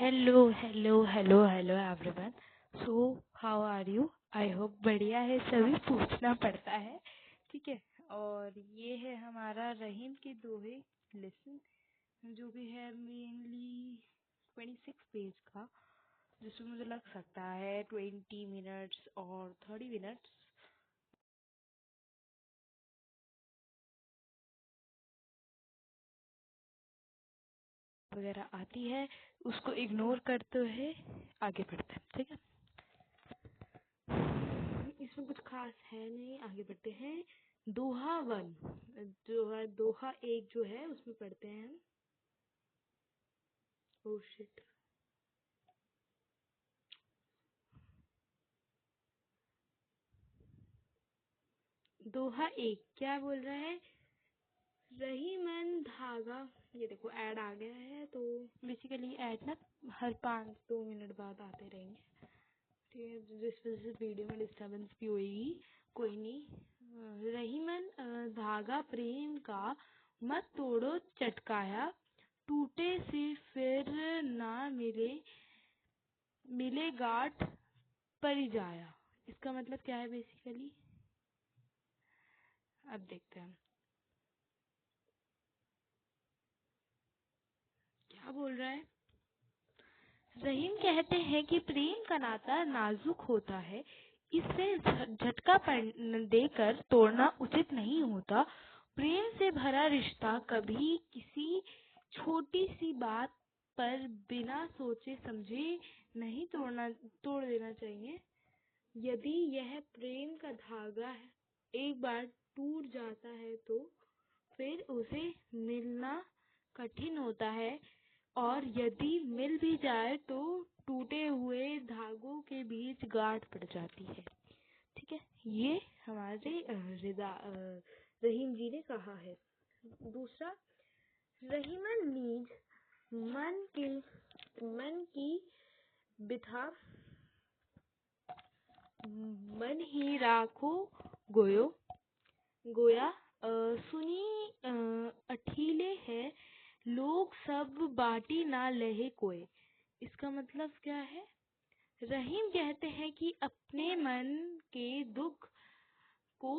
Hello everyone. So how are you? I hope बढ़िया है, सभी पूछना पड़ता है। ठीक है। और ये है हमारा रहीम के दोहे लेसन, जो भी है मेनली 26 पेज का, जिसमें मुझे लग सकता है 20 मिनट्स और 30 मिनट्स वगैरह आती है। उसको इग्नोर करते हुए आगे बढ़ते हैं। ठीक है, इसमें कुछ खास है नहीं, आगे बढ़ते हैं। दोहा वन जो है, दोहा एक जो है उसमें पढ़ते हैं हम। Oh shit. दोहा एक क्या बोल रहा है? रही मन धागा। ये देखो ऐड आ गया है, तो बेसिकली ऐड ना हर 5-2 मिनट बाद आते रहेंगे। ठीक है, जिस वजह से वीडियो में डिस्टर्बेंस भी होगी। कोई नहीं। रही मन धागा प्रेम का, मत तोड़ो चटकाया, टूटे से फिर ना मिले गांठ परिजाया। इसका मतलब क्या है बेसिकली? अब देखते हैं क्या बोल रहा है। रहीम कहते हैं कि प्रेम का नाता नाजुक होता है, इससे झटका देकर तोड़ना उचित नहीं होता। प्रेम से भरा रिश्ता कभी किसी छोटी सी बात पर बिना सोचे समझे नहीं तोड़ देना चाहिए। यदि यह प्रेम का धागा है, एक बार टूट जाता है तो फिर उसे मिलना कठिन होता है, और यदि मिल भी जाए तो टूटे हुए धागों के बीच गांठ पड़ जाती है। ठीक है, ये हमारे रहीम जी ने कहा है। दूसरा, रहीमन नीज मन की बिथा मन ही राखो गोयो गोया, सुनी अठीले है लोग सब बाटी ना लहे कोय। इसका मतलब क्या है? रहीम कहते हैं कि अपने मन के दुख को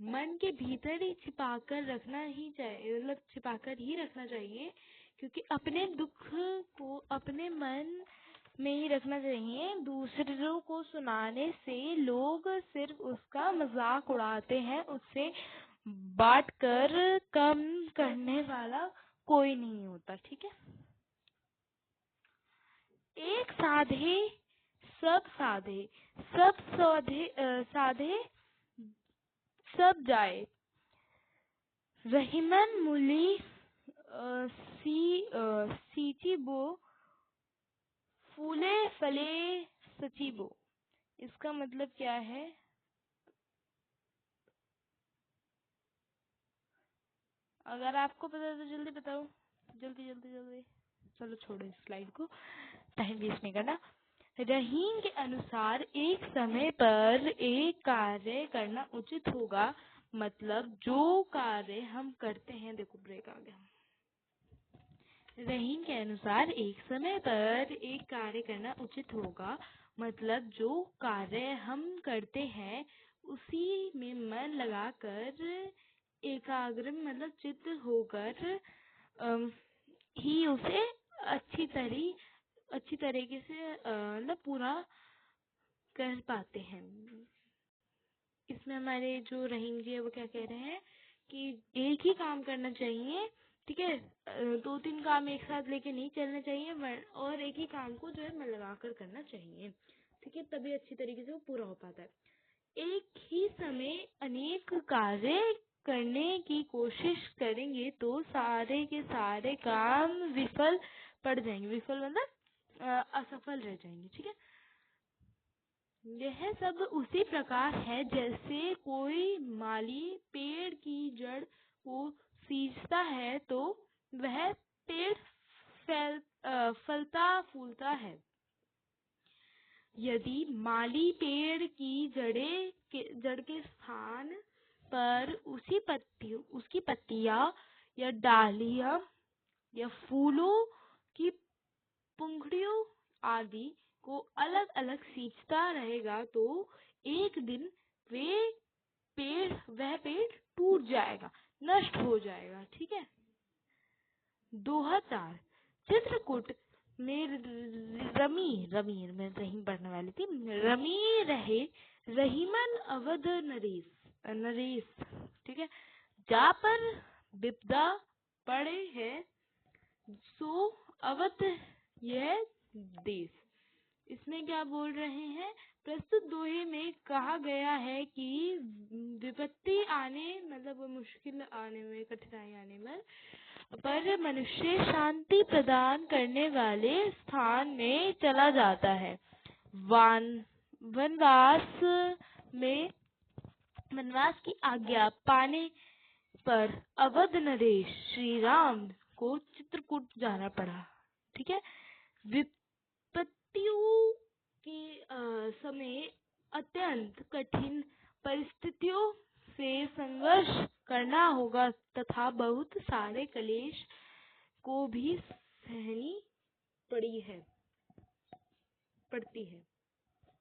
मन के भीतर ही छिपाकर रखना ही चाहिए, मतलब छिपाकर ही रखना चाहिए, क्योंकि अपने दुख को अपने मन में ही रखना चाहिए। दूसरों को सुनाने से लोग सिर्फ उसका मजाक उड़ाते हैं, उससे बांट कर कम करने वाला कोई नहीं होता। ठीक है। एक साधे सब साधे सब जाए। रहीमन मूली सींची बो, फूले फले सची बो। इसका मतलब क्या है? अगर आपको पता है तो जल्दी बताओ, जल्दी जल्दी जल्दी। चलो छोड़ो इस स्लाइड को, टाइम वेस्ट नहीं करना। रहीम के अनुसार एक समय पर एक कार्य करना उचित होगा, मतलब जो कार्य हम करते हैं। देखो ब्रेक आ गया। रहीम के अनुसार एक समय पर एक कार्य करना उचित होगा, मतलब जो कार्य हम करते हैं उसी में मन लगाकर एकाग्र, मतलब चित्त होकर ही उसे अच्छी तरीके से मतलब पूरा कर पाते हैं। इसमें हमारे जो रहीम जी है वो क्या कह रहे हैं कि एक ही काम करना चाहिए। ठीक है, 2-3 काम एक साथ लेके नहीं चलना चाहिए, और एक ही काम को जो है मन लगाकर करना चाहिए। ठीक है, तभी अच्छी तरीके से वो पूरा हो पाता है। एक ही समय अनेक कार्य करने की कोशिश करेंगे तो सारे के सारे काम विफल पड़ जाएंगे। विफल मतलब असफल रह जाएंगे। ठीक है, यह सब उसी प्रकार है जैसे कोई माली पेड़ की जड़ को सींचता है तो वह पेड़ फलता फूलता है। यदि माली पेड़ की जड़ के स्थान पर उसकी पत्तियां या डालियां या फूलों की पुंगड़ियों आदि को अलग अलग सींचता रहेगा तो एक दिन वह पेड़ टूट जाएगा, नष्ट हो जाएगा। ठीक है। दोहा 4। चित्रकूट में रमी मैं रहीम पढ़ने वाली थी। रमी रहे रहीमन अवध नरेश। ठीक है। जा पर विपदा पड़े है सो अवध यह देश। इसमें क्या बोल रहे हैं? प्रस्तुत दोहे में कहा गया है कि विपत्ति आने मतलब मुश्किल आने में, कठिनाई आने में पर मनुष्य शांति प्रदान करने वाले स्थान में चला जाता है। वनवास की आज्ञा पाने पर अवध नरेश श्री राम को चित्रकूट जाना पड़ा। ठीक है। विपत्तियों के समय अत्यंत कठिन परिस्थितियों से संघर्ष करना होगा तथा बहुत सारे क्लेश को भी सहनी पड़ती है।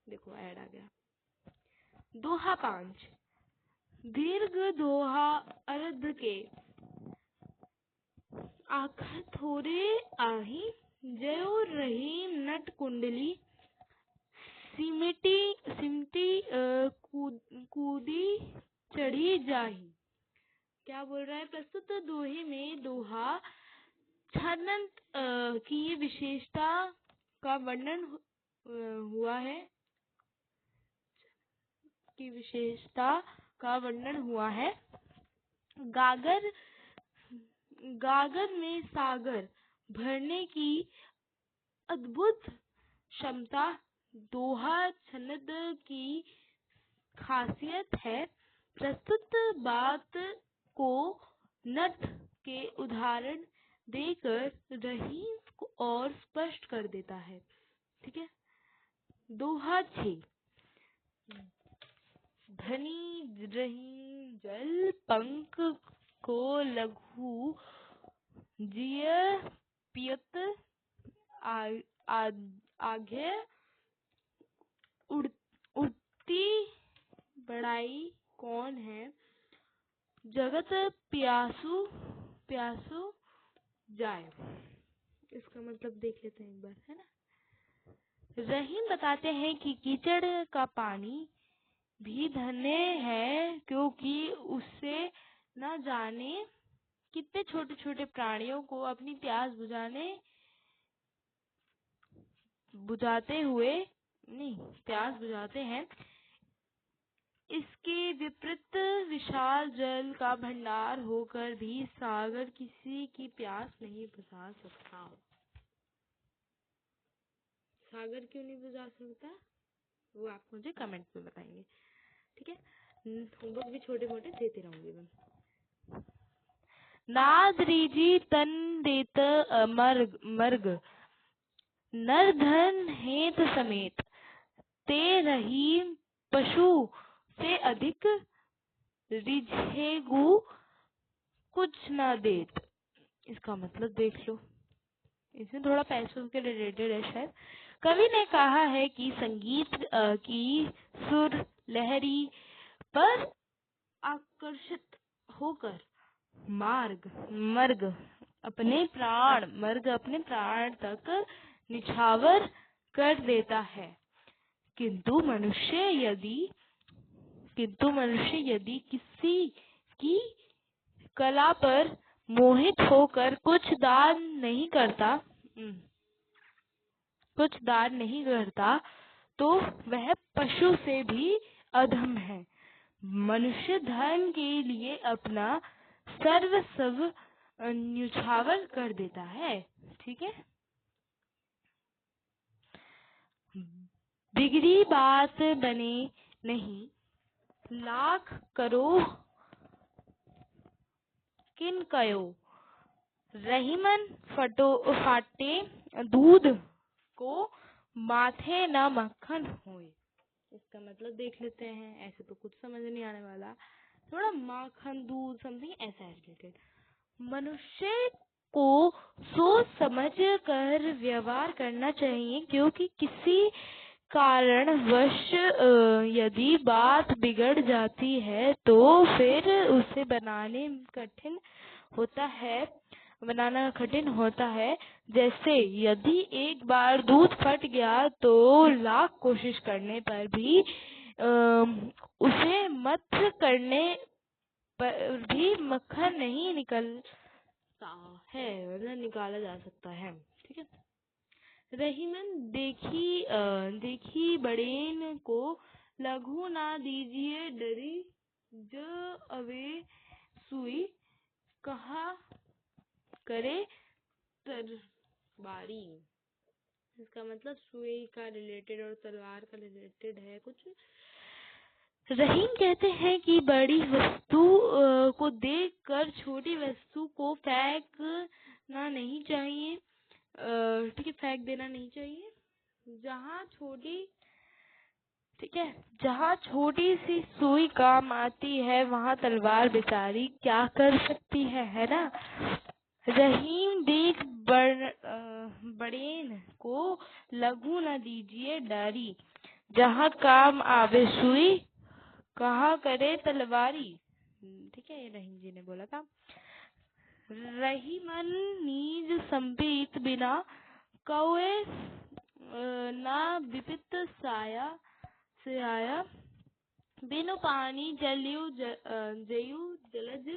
देखो ऐड आ गया। दोहा 5। दीर्घ दोहा अर्ध के आखा थोड़े आही जयो रहीम नट कुंडली सिमटी कूदी चढ़ी जाही। क्या बोल रहा है? प्रस्तुत दोहे में दोहा छंद की विशेषता का वर्णन हुआ है। गागर में सागर भरने की अद्भुत क्षमता दोहा छंद की खासियत है। प्रस्तुत बात को नट के उदाहरण देकर रहीम को और स्पष्ट कर देता है। ठीक है। दोहा 6। धनी रहीम जल पंख को लघु जिय पियत आगे उड़ती बड़ाई कौन है जगत प्यासू जाए। इसका मतलब देख लेते हैं एक बार, है ना। रहीम बताते हैं कि कीचड़ का पानी भी धन्य है क्योंकि उससे न जाने कितने छोटे छोटे प्राणियों को अपनी प्यास बुझाते हैं। इसके विपरीत विशाल जल का भंडार होकर भी सागर किसी की प्यास नहीं बुझा सकता। सागर क्यों नहीं बुझा सकता वो आप मुझे कमेंट में बताएंगे। ठीक है। होमवर्क भी छोटे मोटे देते रहूंगी मैं। नाद रीजी तन देत मर्ग नर धन हेत समेत ते रहीम पशु से अधिक रिझेगु कुछ न देत। इसका मतलब देख लो, इसमें थोड़ा पैसों के रिलेटेड है शायद। कवि ने कहा है कि संगीत की सुर लहरी पर आकर्षित होकर मर्ग अपने प्राण तक निछावर कर देता है, किंतु मनुष्य यदि किसी की कला पर मोहित होकर कुछ दान नहीं करता तो वह पशु से भी अधम है। मनुष्य धन के लिए अपना सर्वस्व न्यौछावर कर देता है। ठीक है। बिगड़ी बात बने नहीं लाख करो किन कयो रहीमन फाटे दूध को माथे न मक्खन होए। इसका मतलब देख लेते हैं। ऐसे तो कुछ समझ नहीं आने वाला, थोड़ा माखन दूध समथिंग ऐसा है रिलेटेड। मनुष्य को सोच समझ कर व्यवहार करना चाहिए, क्योंकि किसी कारणवश यदि बात बिगड़ जाती है तो फिर उसे बनाना कठिन होता है। जैसे यदि एक बार दूध फट गया तो लाख कोशिश करने पर भी उसे मथ करने पर भी मक्खन नहीं निकलता है, मतलब निकाला जा सकता है। ठीक है। रहीमन देखी बड़ेन को लघु ना दीजिए डरी, जो अवे सुई कहा करे तरबारी। इसका मतलब सुई का रिलेटेड और तलवार का रिलेटेड है कुछ। रहीम कहते हैं कि बड़ी वस्तु को देखकर छोटी वस्तु को फेंकना नहीं चाहिए। ठीक है, फेंक देना नहीं चाहिए। जहाँ छोटी सी सुई काम आती है वहाँ तलवार बेचारी क्या कर सकती है ना। रहीम देख बड़ेन को लघु न दीजिए डारी, जहाँ काम आवे सुई कहा करे तलवारी। ठीक है, ये रहीम जी ने बोला था। रहीमन नीज संपीत बिना कौए ना विपित साया से आया, बिनु पानी जयु जलज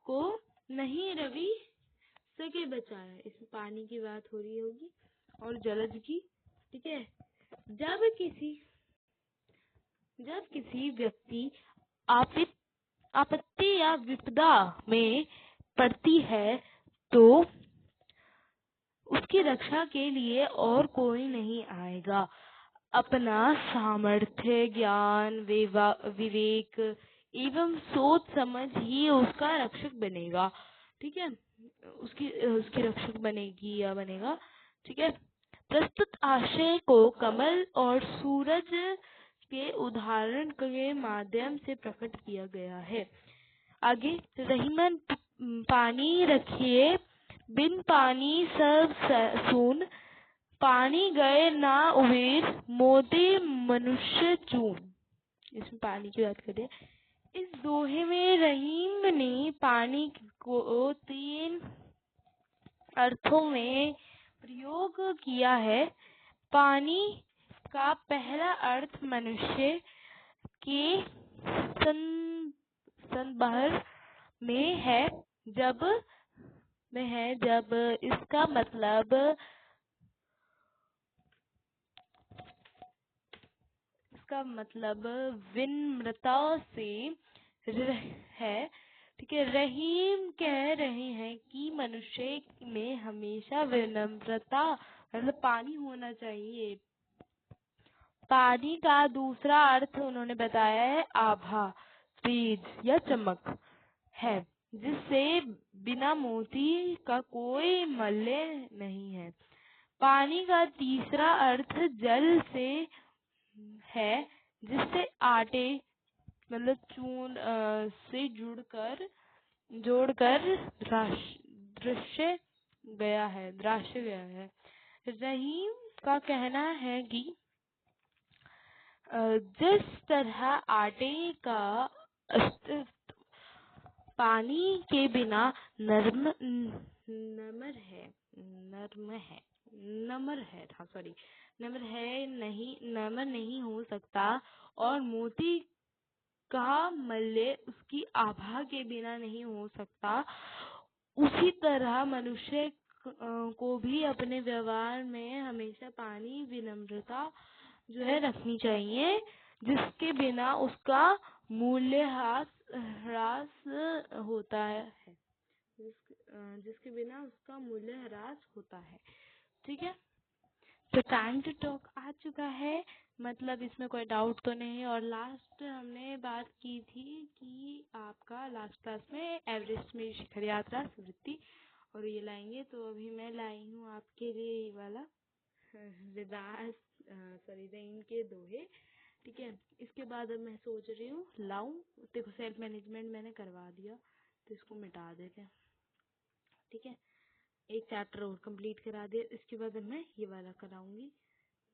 को नहीं रवि सके बचाया। इसमें पानी की बात हो रही होगी और जलज की। ठीक है। जब किसी व्यक्ति आपत्ति या विपदा में पड़ती है तो उसकी रक्षा के लिए और कोई नहीं आएगा। अपना सामर्थ्य, ज्ञान, विवेक एवं सोच समझ ही उसका रक्षक बनेगा। ठीक है, उसकी रक्षक बनेगी या बनेगा। ठीक है। प्रस्तुत आशय को कमल और सूरज के उदाहरण के माध्यम से प्रकट किया गया है। आगे, रहीमन पानी रखिए बिन पानी सब सून, पानी गए ना उबेर मोती मनुष्य चून। इसमें पानी की बात करें। इस दोहे में रहीम ने पानी को 3 अर्थों में प्रयोग किया है। पानी का पहला अर्थ मनुष्य के संदर्भ में है, जब इसका मतलब विनम्रता से है। ठीक है। रहीम कह रहे हैं कि मनुष्य में हमेशा विनम्रता मतलब पानी होना चाहिए। पानी का दूसरा अर्थ उन्होंने बताया है आभा, तेज या चमक है, जिससे बिना मोती का कोई मल्य नहीं है। पानी का तीसरा अर्थ जल से है, जिससे आटे मतलब चून से जोड़कर दृश्य गया है। रहीम का कहना है कि जिस तरह आटे का अस्तित्व पानी के बिना नम्र नहीं हो सकता, और मोती का मल्य उसकी आभा के बिना नहीं हो सकता, उसी तरह मनुष्य को भी अपने व्यवहार में हमेशा पानी विनम्रता जो है रखनी चाहिए, जिसके बिना उसका मूल्य ह्रास होता है। ठीक है। तो टाइम टू टॉक आ चुका है, मतलब इसमें कोई डाउट तो नहीं है। और लास्ट हमने बात की थी कि आपका लास्ट क्लास में एवरेस्ट में शिखर यात्रा स्मृति और ये लाएंगे, तो अभी मैं लाई हूँ आपके लिए ये वाला रहीम के दोहे। ठीक है। इसके बाद अब मैं सोच रही हूँ लाऊं। देखो, सेल्फ मैनेजमेंट मैंने करवा दिया तो इसको मिटा देते हैं। ठीक है। एक चैप्टर और कंप्लीट करा दिया, इसके बाद अब मैं ये वाला कराऊंगी।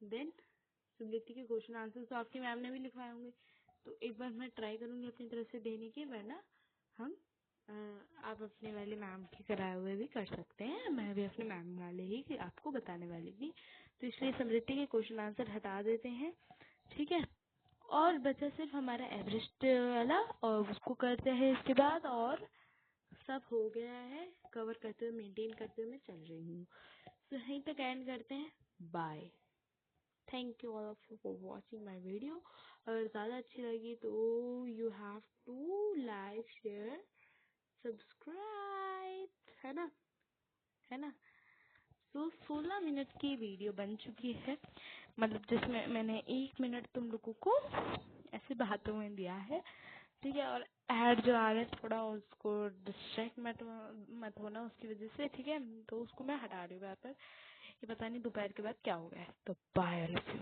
देन स्मृति के क्वेश्चन आंसर तो आपकी मैम ने भी लिखवाए होंगे, तो एक बार मैं ट्राई करूंगी अपनी तरफ से देने की, वरना हम आप अपने वाले मैम के कराए हुए भी कर सकते हैं, मैं भी अपने मैम वाले ही आपको बताने वाली थी। तो इसलिए स्मृति के क्वेश्चन आंसर हटा देते हैं, ठीक है। और बचा सिर्फ हमारा एवरेस्ट वाला, और उसको करते हैं इसके बाद, और सब हो गया है। कवर करते हुए, मेंटेन करते हुए मैं चल रही हूँ। तो यहीं तक एंड करते हैं। Bye. Thank you all of you for watching my video. अगर ज़्यादा अच्छी लगी तो you have to like, share, subscribe, है ना। तो 16 मिनट की वीडियो बन चुकी है, मतलब जिसमें मैंने 1 मिनट तुम लोगों को ऐसे बातों में दिया है, ठीक है। और ऐड जो आ रहा है थोड़ा, उसको डिस्ट्रैक्ट मत होना उसकी वजह से, ठीक है। तो उसको मैं हटा रही हूँ यहाँ पर। ये पता नहीं दोपहर के बाद क्या हो गया है। तो बाय ऑल ऑफ यू।